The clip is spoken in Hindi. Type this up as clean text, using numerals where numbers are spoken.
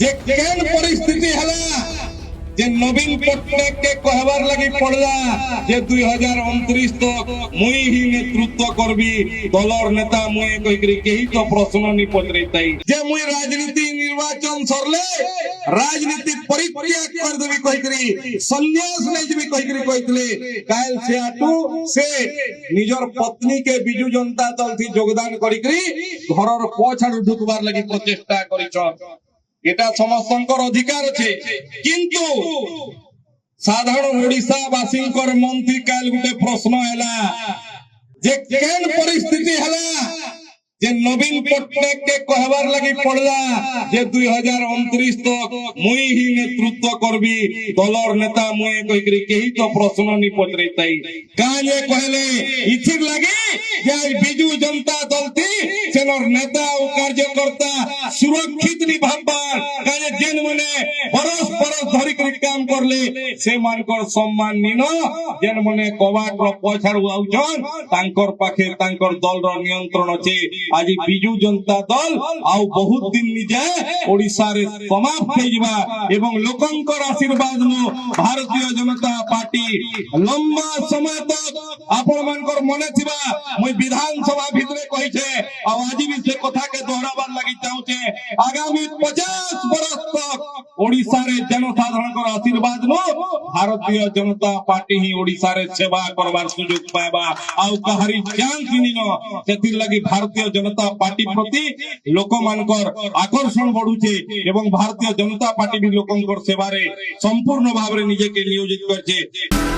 जे केन परिस्थिति हला जे नवीन पटनायक के कहबार लगी पड़ला जे 2029 तक मुई ही नेतृत्व करबी दलर नेता मुई कहिकरी केही तो प्रश्न नि पचरैताई जे मुई राजनीति निर्वाचन सरले राजनीति परित्याग कर देबी कहिकरी संन्यास नै जेबी कहिकरी कहितले काल से आटू से निजर पत्नी के बिजू जनता दल थी योगदान करिकरी घरर पछाड़ ढुकबार लगी प्रचेष्टा करिछ এটা সমস্তଙ୍କର ଅଧିକାର আছে কিন্তু ସାଧାରଣ ଓଡ଼ିଶାବାସୀଙ୍କର ମନ୍ତ୍ରୀ କାଲ ଗୋଟେ ପ୍ରଶ୍ନ ହେଲା ଯେ କେନ୍ ପରିସ୍ଥିତି ହେଲା जे नवीन पटनायक के कहबार लगी पड़ला जे 2029 तक मुई ही नेतृत्व करबी दलर नेता मुई कहिकरी केही तो प्रश्न नि पचरैताई काले कहले इथिर लगी जे बिजू जनता दल थी सेनर नेता और कार्यकर्ता सुरक्षित नि भाबबार काले जेन मने बरस बरस धरि करी काम करले से मानकर सम्मान निनो जेन मने कबाट रो पछाड़ आउछन तांकर पाखे तांकर दल रो नियंत्रण अछि आज बिजू जनता दल आउ बहुत दिन निजे ओडिसा रे समाप्त हो जिबा एवं लोकंकर आशीर्वाद नो भारतीय जनता पार्टी लंबा समय तक आपण मानकर मने थिबा মই विधानसभा भितरे कहि छे आ आज भी से कथा के दोहराबार लागि चाहू छे आगामी 50 वर्ष तक ओडिसा रे जनसाधारणकर आशीर्वाद नो भारतीय जनता पार्टी ही ओडिसा रे सेवा करबार सुयोग पाबा आउ कहारी चांस निनो सेतिर लागि भारतीय जनता पार्टी प्रति लोक मानकर आकर्षण बढ़ुचे एवं भारतीय जनता पार्टी भी लोकंकर सेवा रे संपूर्ण भाव रे निजे के नियोजित करछे।